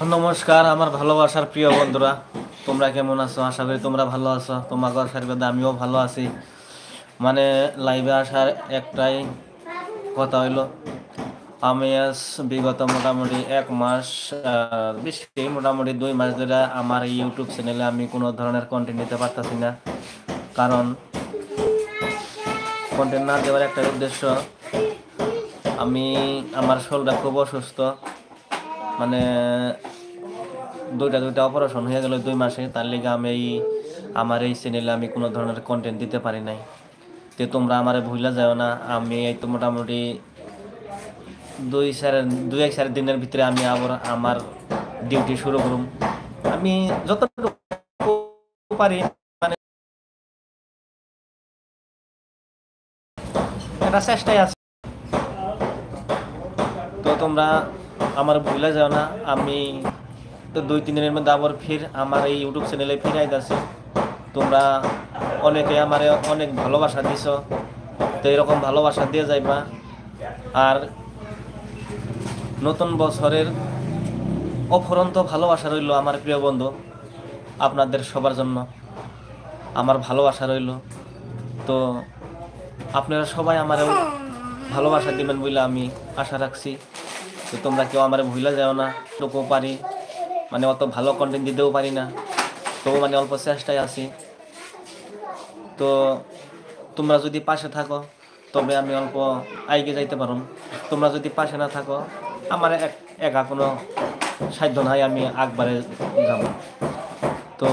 নমস্কার আমার ভালোবাসার প্রিয় বন্ধুরা, তোমরা কেমন আছো? আশা করি তোমরা ভালো আছো। তোমাকে আশীর্বাদে আমিও ভালো আছি। মানে লাইভে আসার একটাই কথা হইলো, আমি আজ বিগত মোটামুটি 1 মাস, বেশি মোটামুটি 2 মাস ধরে আমার ইউটিউব চ্যানেলে আমি কোনো ধরনের কন্টেন্ট দিতে পারতাছি না। কারণ কন্টেন্ট না দেওয়ার একটা উদ্দেশ্য, আমার শরীরটা খুব অসুস্থ। মানে দুইটা অপারেশন হয়ে গেল 2 মাসে। তার লিগে আমার এই চ্যানেলে আমি কোনো ধরনের কন্টেন্ট দিতে পারি নাই। তো তোমরা আমারে ভুলে যাও না। আমি এই তো মোটামুটি 2-4 দিনের ভিতরে আমি আবার আমার ডিউটি শুরু করুম। আমি যতটুকু পারি মানে একটা চেষ্টায় আছি। তো তোমরা আমার ভুলে যাও না। আমি তো 2-3 দিনের মধ্যে আবার আমার এই ইউটিউব চ্যানেলে ফিরে যাচ্ছি। তোমরা অনেকে আমারে অনেক ভালোবাসা দিছ, তো এরকম ভালোবাসা দিয়ে যাইবা। আর নতুন বছরের অফুরন্ত ভালোবাসা রইল আমার প্রিয় বন্ধু, আপনাদের সবার জন্য আমার ভালোবাসা রইল। তো আপনারা সবাই আমারও ভালোবাসা দিবেন বলে আমি আশা রাখছি। তো তোমরা কেউ আমার ভুলে যাও না। লোকও পারি, মানে অত ভালো কন্টেন্ট দিতেও পারি না, তবু মানে অল্প চেষ্টায় আছি। তো তোমরা যদি পাশে থাকো তবে আমি অল্প আইগে যাইতে পারো। তোমরা যদি পাশে না থাকো, আমার একা কোনো সাধ্য নাই আমি একবারে যাব। তো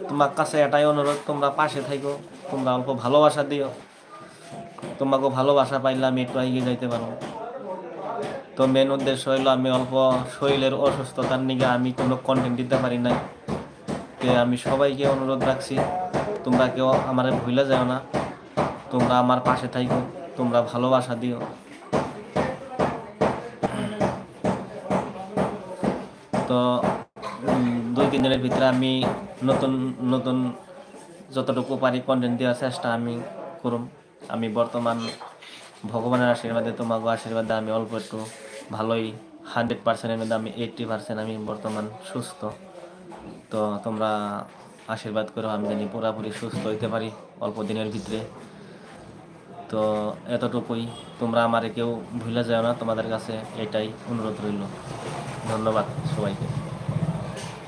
তোমার কাছে এটাই অনুরোধ, তোমরা পাশে থাকো, তোমরা অল্প ভালোবাসা দিও। তোমাকে ভালোবাসা পাইলে আমি একটু এগিয়ে যাইতে পারো। তো মেন উদ্দেশ্য হইলো, আমি অল্প শরীরের অসুস্থতার নিগে আমি কোনো কন্টেন্ট দিতে পারি না। তো আমি সবাইকে অনুরোধ রাখছি, তোমরা কেউ আমার ভুলে যাও না। তোমরা আমার পাশে থাকো, তোমরা ভালোবাসা দিও। তো 2-3 দিনের ভিতরে আমি নতুন নতুন যতটুকু পারি কন্টেন্ট দেওয়ার চেষ্টা আমি করুম। আমি বর্তমান ভগবানের আশীর্বাদে, তোমাকে আশীর্বাদে আমি অল্প একটু ভালোই, 100%-এর মধ্যে আমি 80% আমি বর্তমান সুস্থ। তো তোমরা আশীর্বাদ করো আমি জানি পুরোপুরি সুস্থ হইতে পারি অল্প দিনের ভিতরে। তো এতটুকুই, তোমরা আমারে কেউ ভুলে যাও না, তোমাদের কাছে এটাই অনুরোধ রইল। ধন্যবাদ সবাইকে।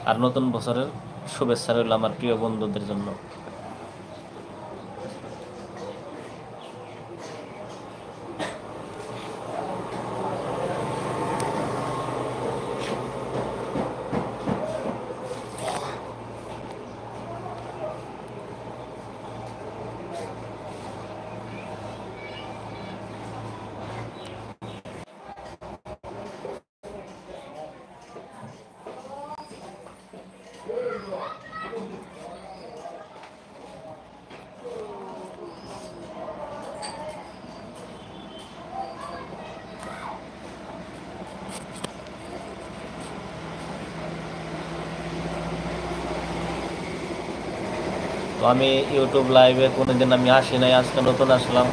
আর নতুন বছরের শুভেচ্ছা রইল আমার প্রিয় বন্ধুদের জন্য। তো আমি ইউটিউব লাইভে কোনোদিন আমি আসি নাই, আজকে নতুন আসলাম।